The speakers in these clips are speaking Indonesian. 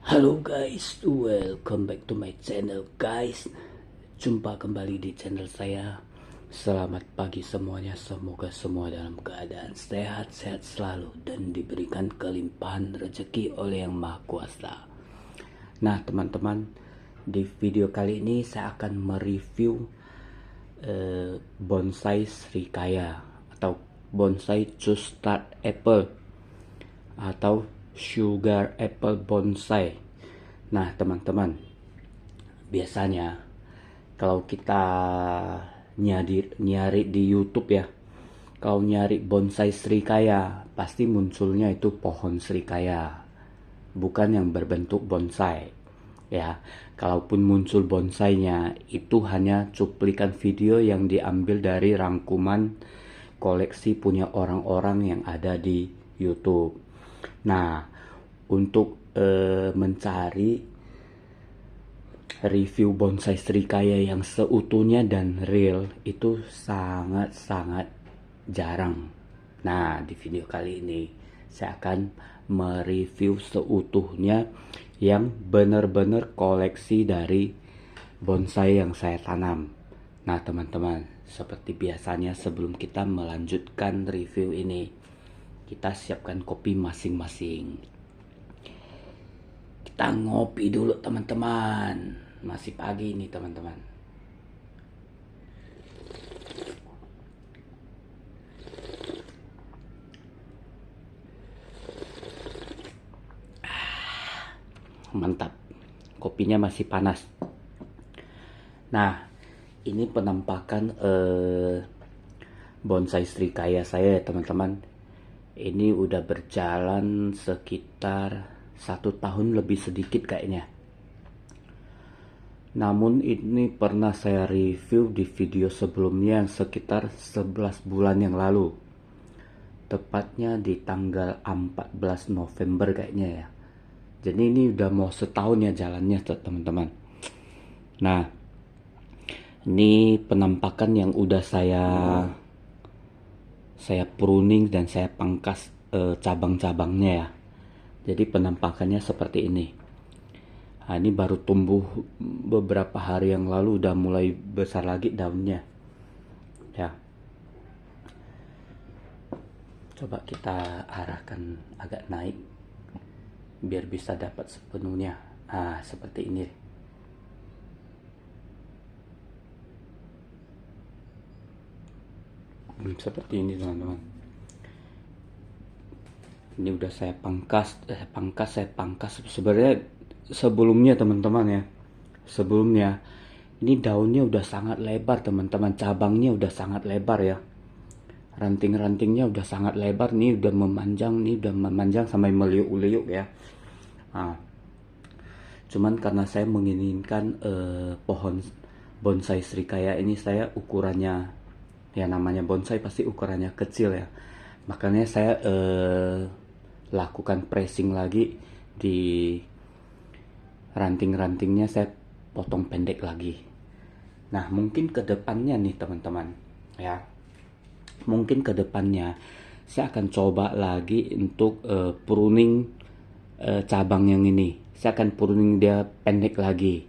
Halo guys, welcome back to my channel guys. Jumpa kembali di channel saya. Selamat pagi semuanya, semoga semua dalam keadaan sehat-sehat selalu dan diberikan kelimpahan rezeki oleh Yang Maha Kuasa. Nah teman-teman, di video kali ini saya akan mereview bonsai Srikaya atau bonsai custard apple atau sugar apple bonsai. Nah teman-teman, biasanya kalau kita nyari di YouTube ya, kalau nyari bonsai Srikaya pasti munculnya itu pohon Srikaya, bukan yang berbentuk bonsai ya. Kalaupun muncul bonsainya, itu hanya cuplikan video yang diambil dari rangkuman koleksi punya orang-orang yang ada di YouTube. Nah, untuk mencari review bonsai Srikaya yang seutuhnya dan real itu sangat-sangat jarang. Nah, di video kali ini saya akan mereview seutuhnya yang benar-benar koleksi dari bonsai yang saya tanam. Nah, teman-teman, seperti biasanya sebelum kita melanjutkan review ini, kita siapkan kopi masing-masing. Kita ngopi dulu teman-teman. Masih pagi nih teman-teman. Mantap. Kopinya masih panas. Nah, ini penampakan bonsai Srikaya saya ya teman-teman. Ini udah berjalan sekitar 1 tahun lebih sedikit kayaknya. Namun ini pernah saya review di video sebelumnya sekitar 11 bulan yang lalu. Tepatnya di tanggal 14 November kayaknya ya. Jadi ini udah mau setahun ya jalannya teman-teman. Nah, ini penampakan yang udah saya pruning dan saya pangkas cabang-cabangnya ya. Jadi penampakannya seperti ini. Nah, ini baru tumbuh beberapa hari yang lalu, udah mulai besar lagi daunnya. Ya. Coba kita arahkan agak naik biar bisa dapat sepenuhnya. Nah, seperti ini. Seperti ini teman-teman. Ini udah saya pangkas. Sebenarnya sebelumnya teman-teman ya, sebelumnya ini daunnya udah sangat lebar teman-teman, cabangnya udah sangat lebar ya, ranting-rantingnya udah sangat lebar nih, udah memanjang sampai meliuk-liuk ya. Nah, cuman karena saya menginginkan pohon bonsai Srikaya ini saya ukurannya, ya namanya bonsai pasti ukurannya kecil ya, makanya saya lakukan pressing lagi di ranting-rantingnya, saya potong pendek lagi. Nah, mungkin ke depannya nih teman-teman ya, mungkin ke depannya saya akan coba lagi untuk pruning cabang yang ini. Saya akan pruning dia pendek lagi.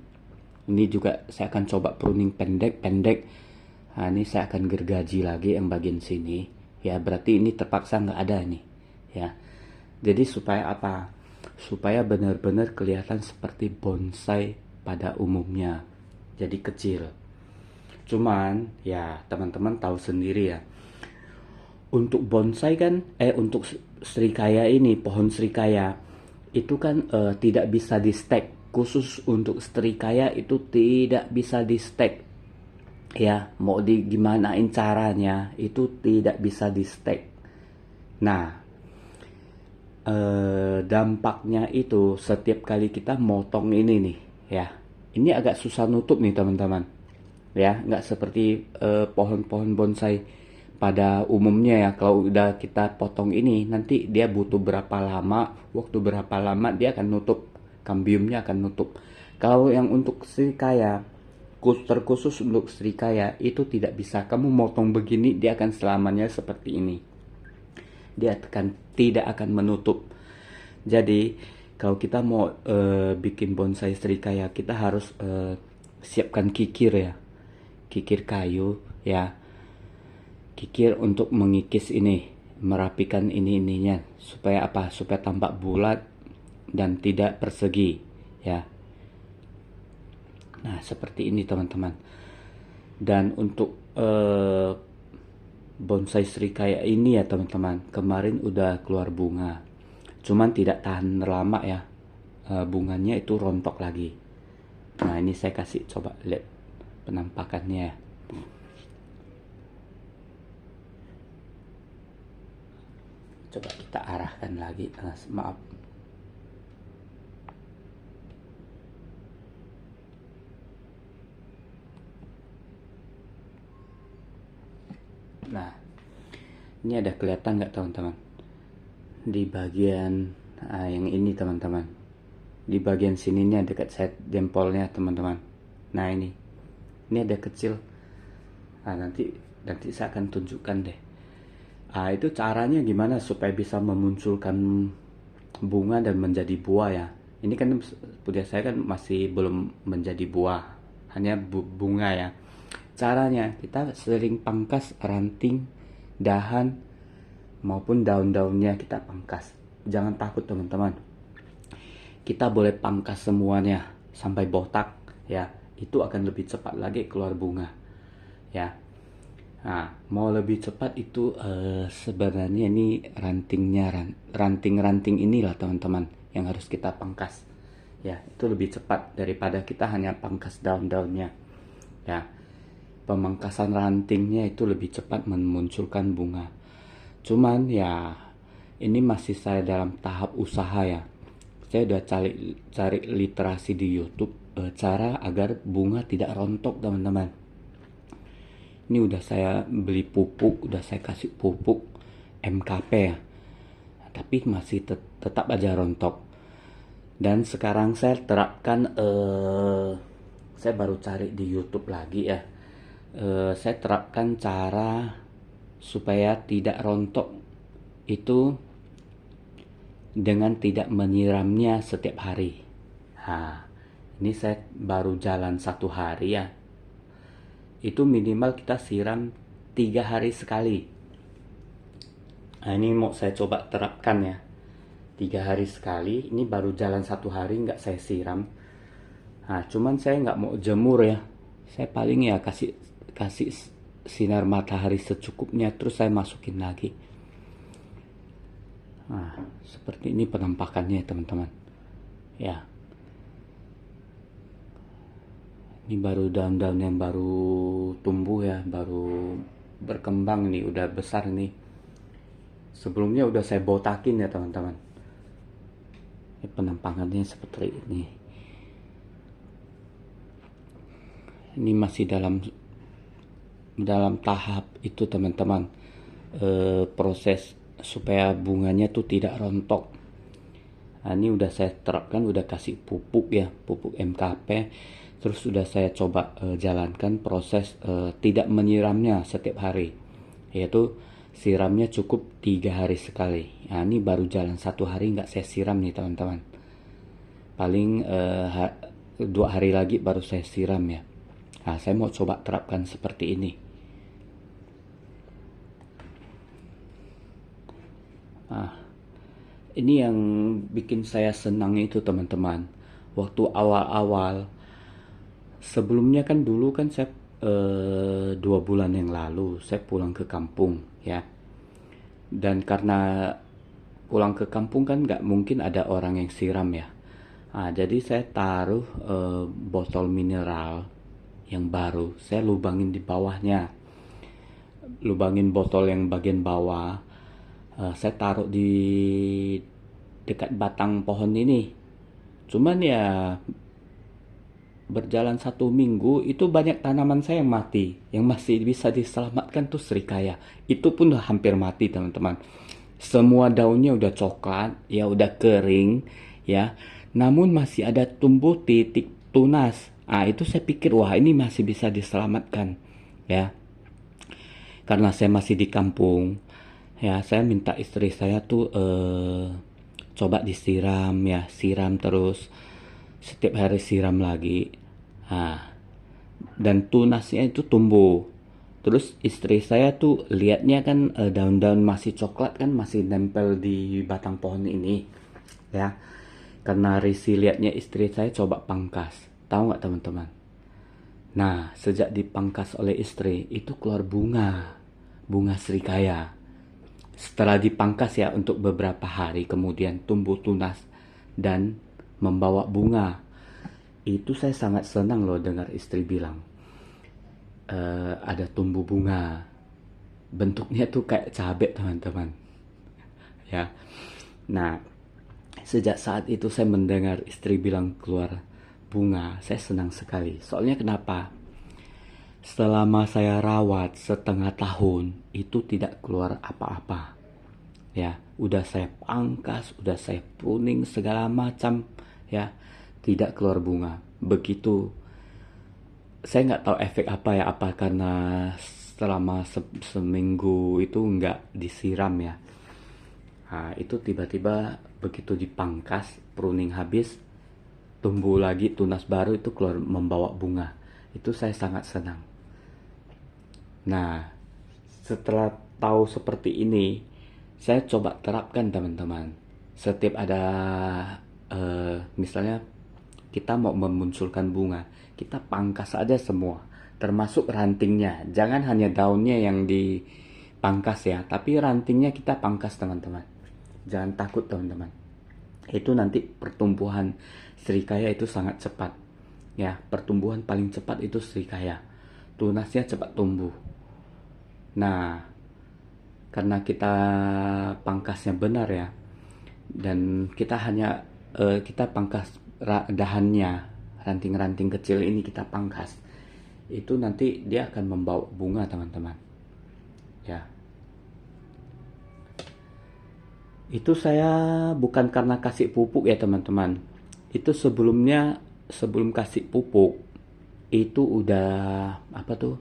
Ini juga saya akan coba pruning pendek. Nah, ini saya akan gergaji lagi yang bagian sini. Ya, berarti ini terpaksa nggak ada nih. Ya, jadi supaya apa? Supaya benar-benar kelihatan seperti bonsai pada umumnya. Jadi kecil. Cuman, ya teman-teman tahu sendiri ya. Untuk bonsai kan, untuk Srikaya ini, pohon Srikaya itu kan tidak bisa di stack. Khusus untuk Srikaya itu tidak bisa di stack. Ya, mau gimanain caranya itu tidak bisa di stack. Nah, dampaknya itu setiap kali kita motong ini nih ya, ini agak susah nutup nih teman-teman ya, nggak seperti pohon-pohon bonsai pada umumnya ya. Kalau udah kita potong ini, nanti dia butuh waktu berapa lama dia akan nutup, kambiumnya akan nutup. Kalau yang untuk Srikaya, terkhusus untuk Srikaya itu tidak bisa. Kamu motong begini, dia akan selamanya seperti ini, dia tidak akan menutup. Jadi Kalau kita mau bikin bonsai serikaya, kita harus siapkan kikir ya, kikir kayu ya, kikir untuk mengikis ini, merapikan ininya supaya apa? Supaya tampak bulat dan tidak persegi ya. Nah, seperti ini teman-teman. Dan untuk bonsai serikaya ini ya teman-teman, kemarin udah keluar bunga, cuman tidak tahan lama ya, bunganya itu rontok lagi. Nah, ini saya kasih coba lihat penampakannya. Coba kita arahkan lagi, maaf. Nah, ini ada kelihatan nggak teman-teman? Di bagian yang ini teman-teman, di bagian sininya dekat set jempolnya teman-teman. Nah ini ada kecil. Nah, nanti saya akan tunjukkan deh. Itu caranya gimana supaya bisa memunculkan bunga dan menjadi buah ya. Ini kan punya saya kan masih belum menjadi buah, hanya bunga ya. Caranya kita sering pangkas ranting, dahan maupun daun-daunnya kita pangkas. Jangan takut teman-teman. Kita boleh pangkas semuanya sampai botak ya. Itu akan lebih cepat lagi keluar bunga ya. Nah, mau lebih cepat itu sebenarnya ini ranting-ranting inilah teman-teman yang harus kita pangkas ya. Itu lebih cepat daripada kita hanya pangkas daun-daunnya ya. Pemangkasan rantingnya itu lebih cepat memunculkan bunga. Cuman ya ini masih saya dalam tahap usaha ya. Saya udah cari literasi di YouTube cara agar bunga tidak rontok teman-teman. Ini udah saya beli pupuk, udah saya kasih pupuk MKP ya. Tapi masih tetap aja rontok. Dan sekarang saya terapkan saya baru cari di YouTube lagi ya. Saya terapkan cara supaya tidak rontok itu dengan tidak menyiramnya setiap hari. Nah, ini saya baru jalan 1 hari ya. Itu minimal kita siram 3 hari sekali. Nah, ini mau saya coba terapkan ya. 3 hari sekali. Ini baru jalan 1 hari nggak saya siram. Nah, cuman saya nggak mau jemur ya. Saya paling ya kasih sinar matahari secukupnya, terus saya masukin lagi. Nah, seperti ini penampakannya teman-teman ya. Ini baru daun-daun yang baru tumbuh ya, baru berkembang nih, udah besar nih. Sebelumnya udah saya botakin ya teman-teman. Ini penampakannya seperti ini. Ini masih dalam tahap itu teman-teman, proses supaya bunganya tuh tidak rontok. Nah, ini udah saya terapkan, udah kasih pupuk ya, pupuk MKP. Terus sudah saya coba jalankan proses tidak menyiramnya setiap hari, yaitu siramnya cukup 3 hari sekali. Nah, ini baru jalan 1 hari nggak saya siram nih teman-teman. Paling 2 hari lagi baru saya siram ya. Nah, saya mau coba terapkan seperti ini. Nah, ini yang bikin saya senang itu teman-teman. Waktu awal-awal, sebelumnya kan dulu kan saya 2 bulan yang lalu saya pulang ke kampung ya. Dan karena pulang ke kampung kan nggak mungkin ada orang yang siram ya. Nah, jadi saya taruh botol mineral yang baru, saya lubangin di bawahnya. Lubangin botol yang bagian bawah. Saya taruh di dekat batang pohon ini. Cuman ya berjalan 1 minggu itu banyak tanaman saya yang mati. Yang masih bisa diselamatkan tuh serikaya. Itu pun udah hampir mati teman-teman. Semua daunnya udah coklat, ya udah kering ya. Namun masih ada tumbuh titik tunas. Itu saya pikir wah ini masih bisa diselamatkan ya. Karena saya masih di kampung. Ya, saya minta istri saya tuh coba disiram ya, siram terus, setiap hari siram lagi. Nah, dan tunasnya itu tumbuh. Terus istri saya tuh lihatnya kan daun-daun masih coklat kan masih nempel di batang pohon ini ya. Karena risih lihatnya istri saya coba pangkas. Tahu nggak teman-teman? Nah, sejak dipangkas oleh istri itu keluar bunga, bunga serikaya. Setelah dipangkas ya untuk beberapa hari kemudian tumbuh tunas dan membawa bunga. Itu saya sangat senang loh dengar istri bilang ada tumbuh bunga. Bentuknya tuh kayak cabai teman-teman. Ya. Nah, sejak saat itu saya mendengar istri bilang keluar bunga, saya senang sekali. Soalnya kenapa? Selama saya rawat setengah tahun itu tidak keluar apa-apa. Ya, udah saya pangkas, udah saya pruning segala macam, ya, tidak keluar bunga. Begitu, saya nggak tahu efek apa ya, apa karena selama seminggu itu nggak disiram ya. Nah, itu tiba-tiba begitu dipangkas, pruning habis, tumbuh lagi tunas baru itu keluar membawa bunga. Itu saya sangat senang. Nah, setelah tahu seperti ini, saya coba terapkan teman-teman. Setiap ada misalnya kita mau memunculkan bunga, kita pangkas aja semua, termasuk rantingnya. Jangan hanya daunnya yang dipangkas ya, tapi rantingnya kita pangkas teman-teman. Jangan takut teman-teman. Itu nanti pertumbuhan serikaya itu sangat cepat. Ya, pertumbuhan paling cepat itu serikaya. Tunasnya cepat tumbuh. Nah, karena kita pangkasnya benar ya, dan kita hanya kita pangkas dahannya, ranting-ranting kecil ini kita pangkas, itu nanti dia akan membawa bunga teman-teman. Ya, itu saya bukan karena kasih pupuk ya teman-teman. Itu sebelumnya, sebelum kasih pupuk itu udah apa tuh,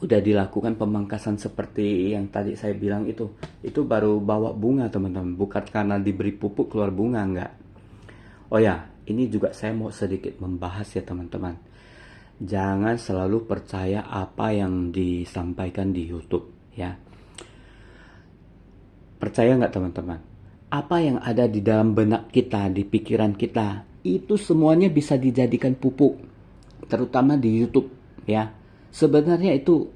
udah dilakukan pemangkasan seperti yang tadi saya bilang itu baru bawa bunga teman-teman, bukan karena diberi pupuk keluar bunga, enggak. Oh ya, ini juga saya mau sedikit membahas ya teman-teman, jangan selalu percaya apa yang disampaikan di YouTube ya. Percaya nggak teman-teman, apa yang ada di dalam benak kita, di pikiran kita, itu semuanya bisa dijadikan pupuk, terutama di YouTube ya. Sebenarnya itu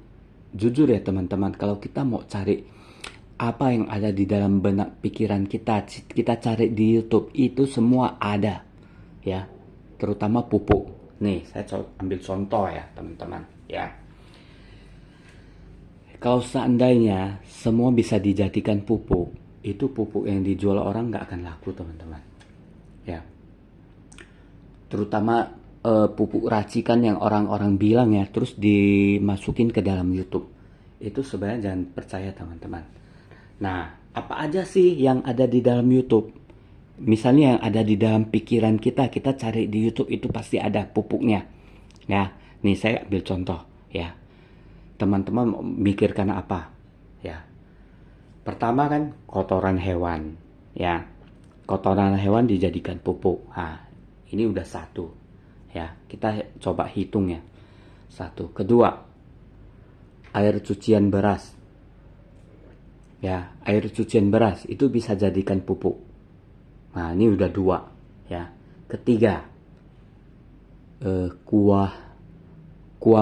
jujur ya teman-teman, kalau kita mau cari apa yang ada di dalam benak pikiran kita, kita cari di YouTube, itu semua ada ya, terutama pupuk. Nih, saya ambil contoh ya teman-teman ya. Kalau seandainya semua bisa dijadikan pupuk, itu pupuk yang dijual orang nggak akan laku teman-teman ya. Terutama pupuk racikan yang orang-orang bilang ya, terus dimasukin ke dalam YouTube. Itu sebenarnya jangan percaya teman-teman. Nah, apa aja sih yang ada di dalam YouTube? Misalnya yang ada di dalam pikiran kita, kita cari di YouTube itu pasti ada pupuknya. Ya, nih saya ambil contoh ya. Teman-teman mikirkan apa? Ya. Pertama kan kotoran hewan, ya. Kotoran hewan dijadikan pupuk. Nah, ini udah satu. Ya, kita coba hitung ya. Satu. Kedua, air cucian beras. Ya, air cucian beras itu bisa jadikan pupuk. Nah, ini udah dua, ya. Ketiga, kuah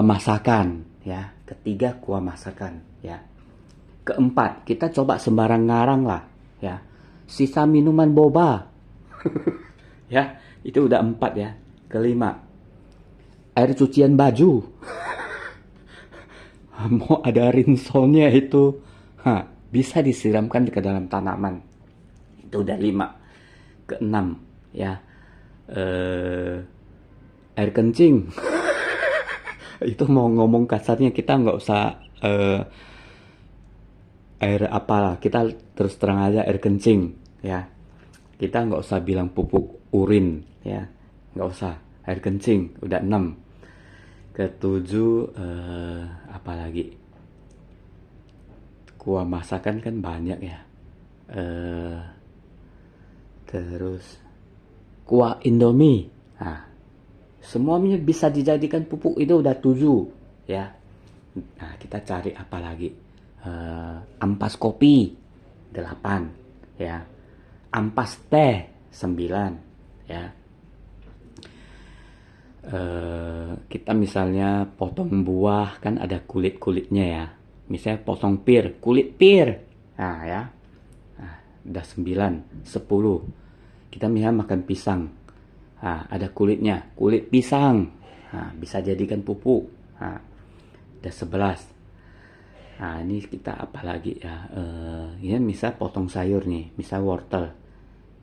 masakan, ya. Ketiga, kuah masakan, ya. Keempat, kita coba sembarang ngarang lah, ya. Sisa minuman boba, ya. Itu udah 4 ya. Kelima, air cucian baju. Mau ada rinsolnya itu, bisa disiramkan ke dalam tanaman. Itu udah 5. Keenam, ya. Air kencing. Itu mau ngomong kasarnya kita nggak usah air apalah, kita terus terang aja air kencing ya. Kita nggak usah bilang pupuk urin ya, nggak usah, air kencing udah 6. Ketujuh, apa lagi, kuah masakan kan banyak ya, terus kuah Indomie. Nah, semuanya bisa dijadikan pupuk, itu udah 7 ya. Nah, kita cari apa lagi? Ampas kopi 8 ya. Ampas teh 9 ya. Kita misalnya potong buah kan ada kulit-kulitnya ya. Misalnya potong pir, kulit pir. Nah ya. Nah, udah 9, 10. Kita misalnya makan pisang. Nah, ada kulitnya, kulit pisang. Nah, bisa jadikan pupuk. Nah, udah 11. Nah, ini kita apa lagi ya? Ya misal potong sayur nih, misal wortel.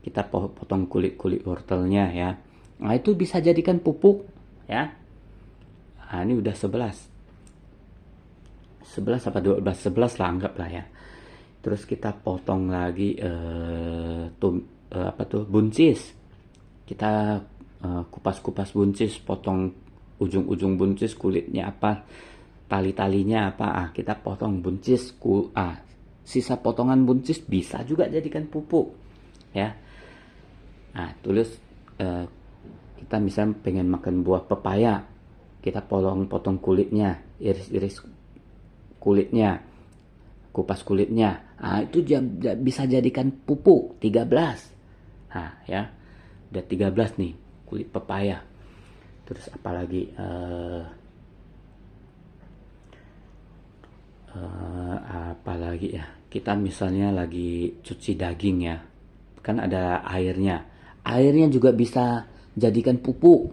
Kita potong kulit-kulit wortelnya ya. Nah, itu bisa jadikan pupuk ya. Nah, ini udah 11. 11 apa 12? 11 lah anggaplah ya. Terus kita potong lagi buncis. Kita kupas-kupas buncis, potong ujung-ujung buncis, kulitnya apa, tali-talinya apa, kita potong buncis, sisa potongan buncis bisa juga jadikan pupuk ya. Nah, terus kita misalnya pengen makan buah pepaya, kita potong kulitnya, iris-iris kulitnya, kupas kulitnya. Nah, itu bisa jadikan pupuk 13. Nah, ya. Udah 13 nih kulit pepaya. Terus apalagi apalagi ya. Kita misalnya lagi cuci daging ya. Kan ada airnya. Airnya juga bisa jadikan pupuk.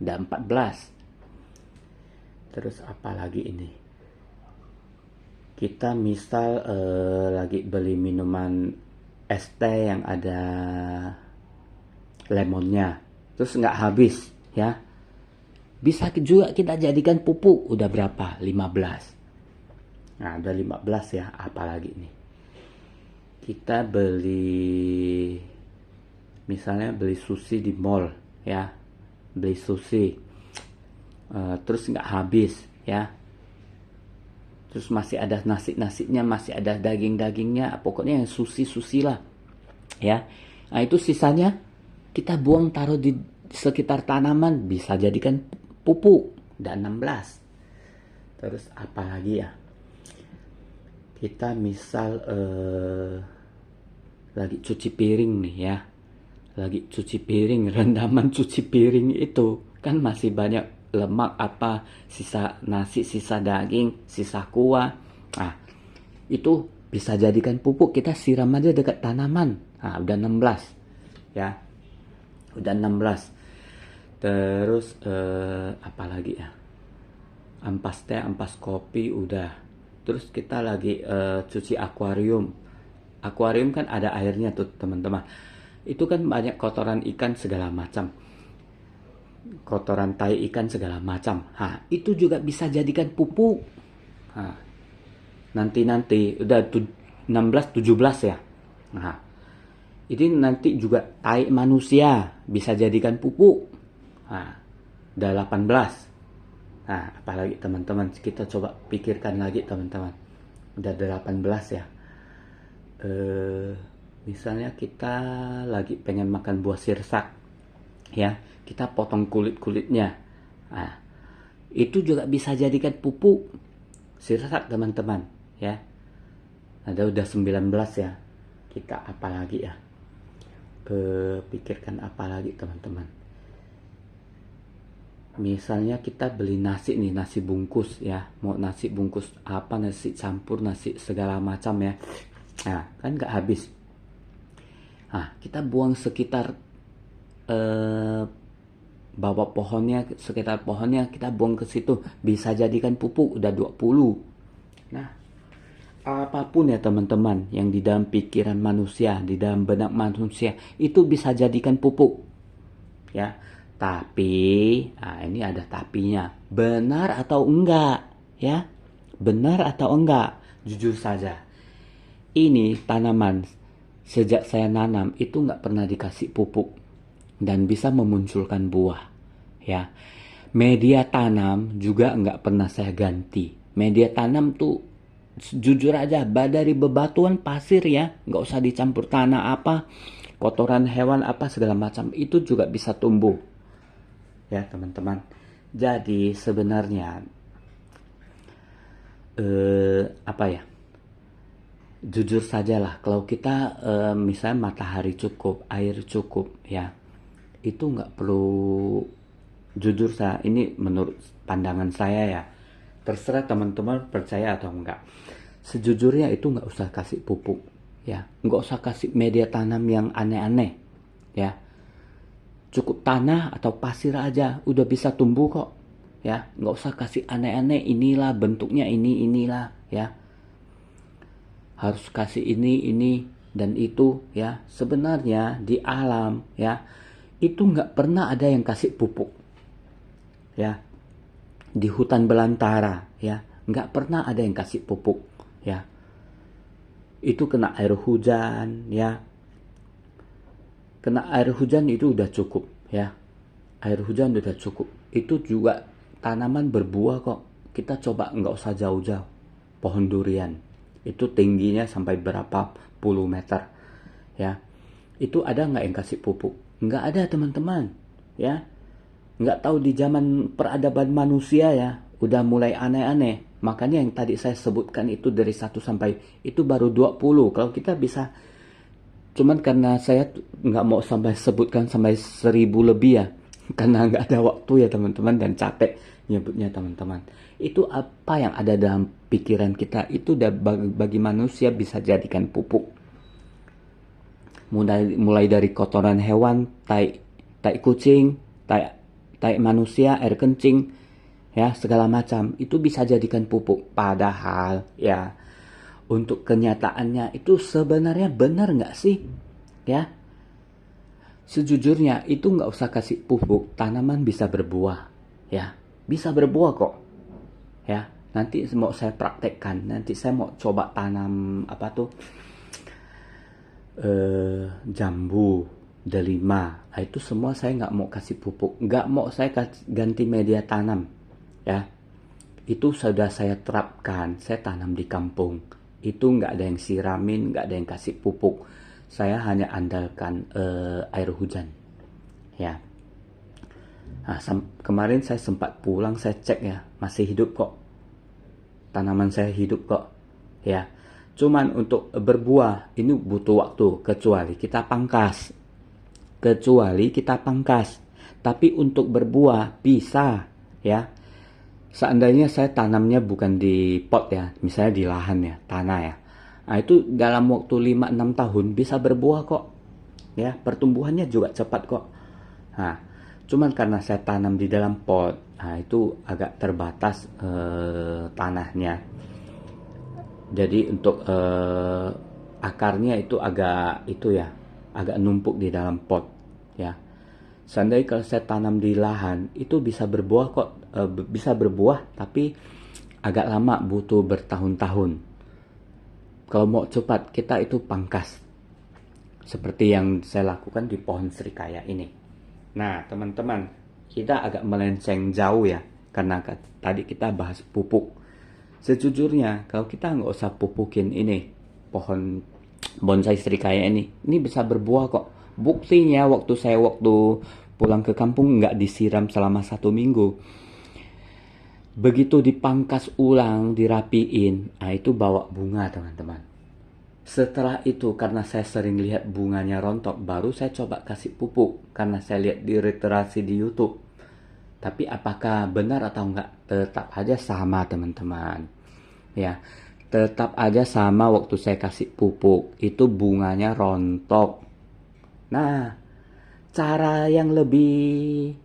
Ada 14. Terus apalagi ini? Kita misal lagi beli minuman es teh yang ada lemonnya, terus nggak habis ya, bisa juga kita jadikan pupuk. Udah berapa? 15. Nah, udah 15 ya. Apalagi nih, kita beli misalnya beli sushi di mall ya, beli sushi terus nggak habis ya, terus masih ada nasinya, masih ada dagingnya, pokoknya yang sushi lah ya. Nah, itu sisanya kita buang, taruh di sekitar tanaman, bisa jadikan pupuk. Dan 16. Terus apa lagi ya? Kita misal lagi cuci piring nih ya. Lagi cuci piring, rendaman cuci piring itu kan masih banyak lemak, apa, sisa nasi, sisa daging, sisa kuah. Nah, itu bisa jadikan pupuk, kita siram aja dekat tanaman. Nah, udah 16 ya. Udah 16. Terus apa lagi ya? Ampas teh, ampas kopi udah. Terus kita lagi cuci akuarium. Akuarium kan ada airnya tuh teman-teman. Itu kan banyak kotoran ikan segala macam. Kotoran tai ikan segala macam. Nah, itu juga bisa jadikan pupuk. Nah, nanti udah 16, 17 ya. Nah, ini nanti juga tai manusia bisa jadikan pupuk. Nah, udah 18. Nah, apalagi teman-teman, kita coba pikirkan lagi teman-teman. Udah 18 ya. Misalnya kita lagi pengen makan buah sirsak ya, kita potong kulit-kulitnya. Nah, itu juga bisa jadikan pupuk sirsak teman-teman ya. Ada udah 19 ya. Kita apa lagi ya? Pikirkan apa lagi teman-teman. Misalnya kita beli nasi nih, nasi bungkus ya. Mau nasi bungkus apa, nasi campur, nasi segala macam ya. Nah, kan nggak habis. Nah, kita buang sekitar bawah pohonnya, sekitar pohonnya kita buang ke situ, bisa jadikan pupuk. Udah 20. Nah, apapun ya teman-teman yang di dalam pikiran manusia, di dalam benak manusia, itu bisa jadikan pupuk ya. Tapi ini ada tapinya, benar atau enggak ya, benar atau enggak. Jujur saja, ini tanaman sejak saya nanam itu nggak pernah dikasih pupuk dan bisa memunculkan buah ya. Media tanam juga nggak pernah saya ganti. Media tanam tuh jujur aja dari bebatuan pasir ya, nggak usah dicampur tanah apa, kotoran hewan apa segala macam itu juga bisa tumbuh ya teman-teman. Jadi sebenarnya apa ya, jujur sajalah kalau kita misalnya matahari cukup, air cukup ya, itu nggak perlu, jujur saya ini menurut pandangan saya ya, terserah teman-teman percaya atau enggak, sejujurnya itu nggak usah kasih pupuk ya, nggak usah kasih media tanam yang aneh-aneh ya, cukup tanah atau pasir aja udah bisa tumbuh kok ya, nggak usah kasih aneh-aneh, inilah bentuknya inilah ya, harus kasih ini dan itu ya. Sebenarnya di alam ya itu nggak pernah ada yang kasih pupuk ya, di hutan belantara ya nggak pernah ada yang kasih pupuk ya, itu kena air hujan ya, kena air hujan itu udah cukup ya, air hujan udah cukup, itu juga tanaman berbuah kok. Kita coba nggak usah jauh-jauh, pohon durian itu tingginya sampai berapa puluh meter ya, itu ada nggak yang kasih pupuk? Nggak ada teman-teman ya. Nggak tahu di zaman peradaban manusia ya udah mulai aneh-aneh. Makanya yang tadi saya sebutkan itu dari 1 sampai itu baru 20. Kalau kita bisa, cuman karena saya nggak mau sampai sebutkan sampai 1000 lebih ya, karena nggak ada waktu ya teman-teman, dan capek nyebutnya teman-teman. Itu apa yang ada dalam pikiran kita itu udah bagi manusia bisa jadikan pupuk. Mulai dari kotoran hewan, tai kucing, tai manusia, air kencing ya, segala macam itu bisa jadikan pupuk. Padahal ya untuk kenyataannya itu sebenarnya benar nggak sih ya? Sejujurnya itu nggak usah kasih pupuk, tanaman bisa berbuah ya, bisa berbuah kok ya. Nanti mau saya praktekkan, nanti saya mau coba tanam apa tuh, jambu, delima. Nah, itu semua saya nggak mau kasih pupuk, nggak mau saya ganti media tanam ya. Itu sudah saya terapkan, saya tanam di kampung. Itu nggak ada yang siramin, nggak ada yang kasih pupuk. Saya hanya andalkan air hujan ya. Nah, kemarin saya sempat pulang, saya cek ya, masih hidup kok. Tanaman saya hidup kok ya. Cuman untuk berbuah ini butuh waktu, kecuali kita pangkas. Tapi untuk berbuah bisa ya. Seandainya saya tanamnya bukan di pot ya, misalnya di lahan ya, tanah ya. Nah, itu dalam waktu 5-6 tahun bisa berbuah kok. Ya, pertumbuhannya juga cepat kok. Nah, cuman karena saya tanam di dalam pot, nah itu agak terbatas tanahnya. Jadi untuk akarnya itu agak numpuk di dalam pot ya. Seandainya kalau saya tanam di lahan itu bisa berbuah kok, bisa berbuah tapi agak lama, butuh bertahun-tahun. Kalau mau cepat kita itu pangkas, seperti yang saya lakukan di pohon serikaya ini. Nah teman-teman, kita agak melenceng jauh ya, karena tadi kita bahas pupuk. Sejujurnya kalau kita nggak usah pupukin ini pohon bonsai serikaya ini bisa berbuah kok. Buktinya waktu pulang ke kampung nggak disiram selama 1 minggu. Begitu dipangkas ulang, dirapiin, nah itu bawa bunga teman-teman. Setelah itu karena saya sering lihat bunganya rontok, baru saya coba kasih pupuk karena saya lihat di literasi di YouTube. Tapi apakah benar atau enggak, tetap aja sama teman-teman. Ya, tetap aja sama waktu saya kasih pupuk, itu bunganya rontok. Nah, cara yang lebih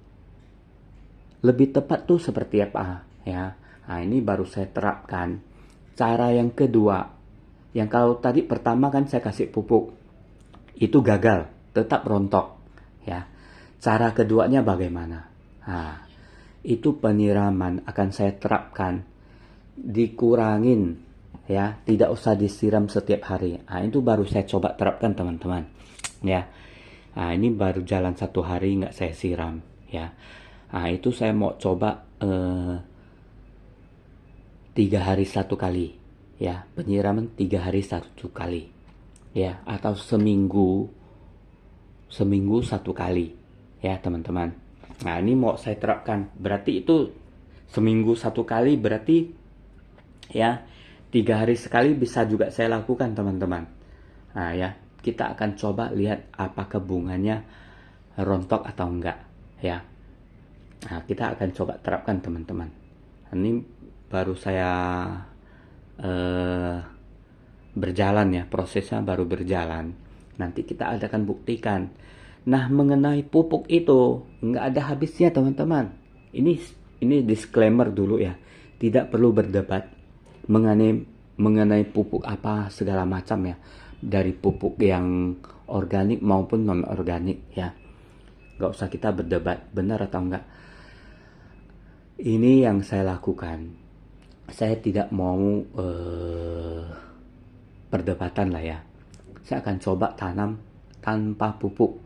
tepat tuh seperti apa ya? Nah, ini baru saya terapkan. Cara yang kedua, yang kalau tadi pertama kan saya kasih pupuk, itu gagal, tetap rontok ya. Cara keduanya bagaimana? Nah, itu penyiraman akan saya terapkan, dikurangin ya, tidak usah disiram setiap hari. Nah, itu baru saya coba terapkan teman-teman ya. Nah, ini baru jalan 1 hari nggak saya siram ya. Nah, itu saya mau coba 3 hari 1 kali ya, penyiraman 3 hari 1 kali ya, atau seminggu seminggu 1 kali ya teman-teman. Nah ini mau saya terapkan, berarti itu seminggu 1 kali, berarti ya 3 hari sekali bisa juga saya lakukan teman-teman. Nah ya, kita akan coba lihat apakah bunganya rontok atau enggak ya. Nah kita akan coba terapkan teman-teman. Ini baru saya berjalan ya, prosesnya baru berjalan. Nanti kita akan buktikan. Nah mengenai pupuk itu nggak ada habisnya teman-teman. Ini disclaimer dulu ya, tidak perlu berdebat mengenai pupuk apa segala macam ya, dari pupuk yang organik maupun non organik ya. Nggak usah kita berdebat benar atau enggak. Ini yang saya lakukan. Saya tidak mau perdebatan lah ya. Saya akan coba tanam tanpa pupuk.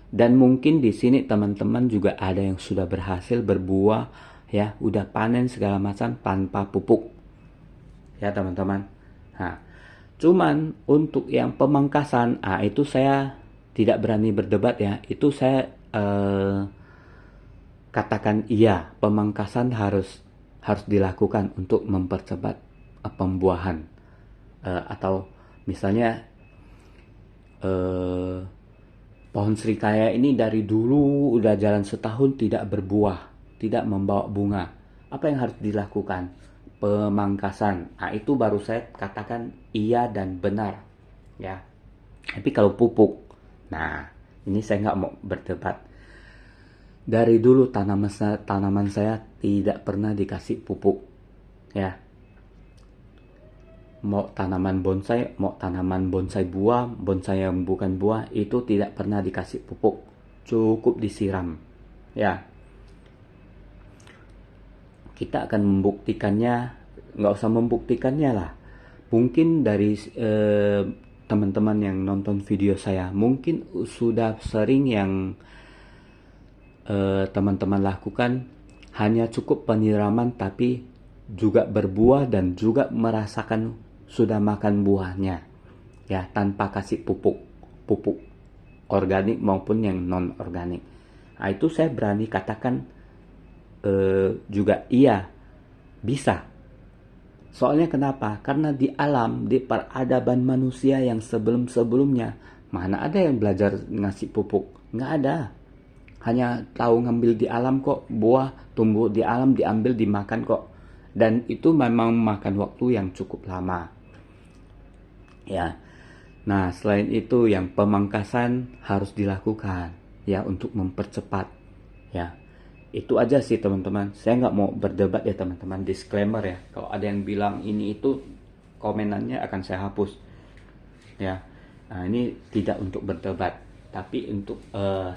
Dan mungkin di sini teman-teman juga ada yang sudah berhasil berbuah ya, udah panen segala macam tanpa pupuk. Ya teman-teman. Nah, cuman untuk yang pemangkasan, itu saya tidak berani berdebat ya. Itu saya katakan iya, pemangkasan harus dilakukan untuk mempercepat pembuahan. Atau misalnya pohon serikaya ini dari dulu udah jalan setahun tidak berbuah, tidak membawa bunga. Apa yang harus dilakukan? Pemangkasan. Nah itu baru saya katakan iya dan benar ya. Tapi kalau pupuk, nah ini saya nggak mau berdebat. Dari dulu tanaman saya tidak pernah dikasih pupuk ya. Mau tanaman bonsai buah, bonsai yang bukan buah, itu tidak pernah dikasih pupuk, cukup disiram ya. Kita akan membuktikannya, nggak usah membuktikannya lah, mungkin dari teman-teman yang nonton video saya mungkin sudah sering yang teman-teman lakukan, hanya cukup penyiraman tapi juga berbuah dan juga merasakan sudah makan buahnya ya, tanpa kasih pupuk organik maupun yang non organik. Nah itu saya berani katakan juga iya bisa. Soalnya kenapa? Karena di alam, di peradaban manusia yang sebelum-sebelumnya, mana ada yang belajar ngasih pupuk? Nggak ada. Hanya tahu ngambil di alam kok, buah tumbuh di alam diambil dimakan kok. Dan itu memang makan waktu yang cukup lama ya. Nah selain itu yang pemangkasan harus dilakukan ya, untuk mempercepat ya. Itu aja sih teman-teman, saya nggak mau berdebat ya teman-teman, disclaimer ya. Kalau ada yang bilang ini itu, komenannya akan saya hapus ya. Nah ini tidak untuk berdebat, tapi untuk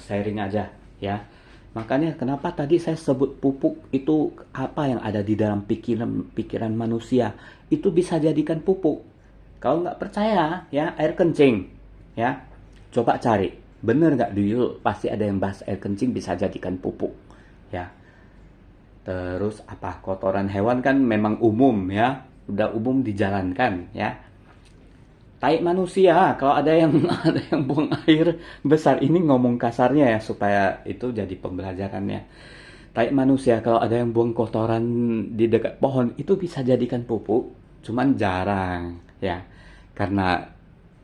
sharing aja ya. Makanya kenapa tadi saya sebut pupuk itu, apa yang ada di dalam pikiran manusia itu bisa jadikan pupuk. Kalau nggak percaya ya, air kencing ya, coba cari, bener nggak dulu pasti ada yang bahas air kencing bisa jadikan pupuk ya. Terus apa, kotoran hewan kan memang umum ya, udah umum dijalankan ya. Tai manusia, kalau ada yang buang air besar, ini ngomong kasarnya ya supaya itu jadi pembelajarannya. Tai manusia kalau ada yang buang kotoran di dekat pohon itu bisa jadikan pupuk, cuman jarang ya. Karena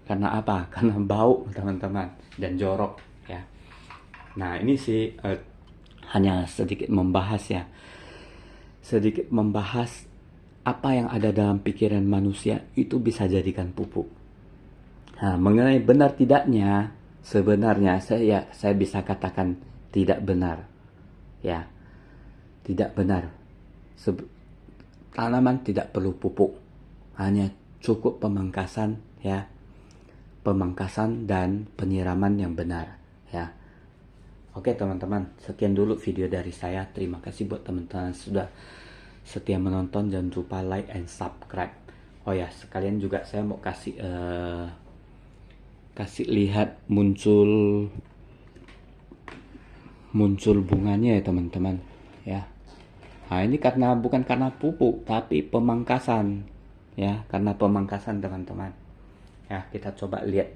apa? Karena bau teman-teman dan jorok ya. Nah ini sih hanya sedikit membahas ya, sedikit membahas apa yang ada dalam pikiran manusia itu bisa jadikan pupuk. Nah, mengenai benar tidaknya, sebenarnya saya bisa katakan tidak benar. Ya, tidak benar. Tanaman tidak perlu pupuk. Hanya cukup pemangkasan ya. Pemangkasan dan penyiraman yang benar ya. Oke teman-teman, sekian dulu video dari saya. Terima kasih buat teman-teman sudah setia menonton. Jangan lupa like and subscribe. Oh ya, sekalian juga saya mau kasih lihat muncul bunganya ya teman-teman ya. Nah ini bukan karena pupuk tapi pemangkasan ya, karena pemangkasan teman-teman ya. Kita coba lihat.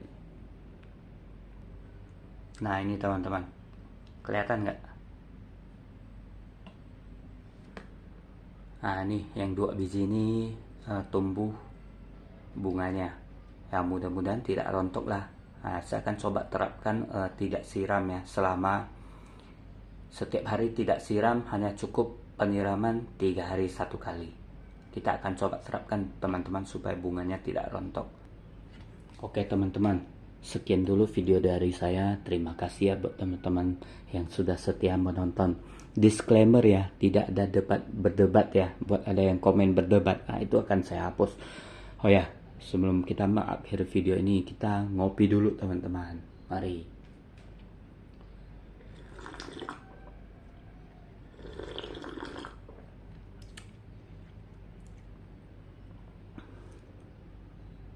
Nah ini teman-teman, kelihatan nggak? Nah ini yang 2 biji ini tumbuh bunganya. Ya mudah-mudahan tidak rontok lah. Nah, saya akan coba terapkan tidak siram ya, selama setiap hari tidak siram, hanya cukup penyiraman 3 hari 1 kali. Kita akan coba terapkan teman-teman supaya bunganya tidak rontok. Oke teman-teman, sekian dulu video dari saya. Terima kasih ya buat teman-teman yang sudah setia menonton. Disclaimer ya, tidak ada berdebat ya. Buat ada yang komen berdebat, nah itu akan saya hapus. Oh ya, sebelum kita mengakhiri video ini, kita ngopi dulu teman-teman. Mari.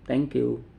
Thank you.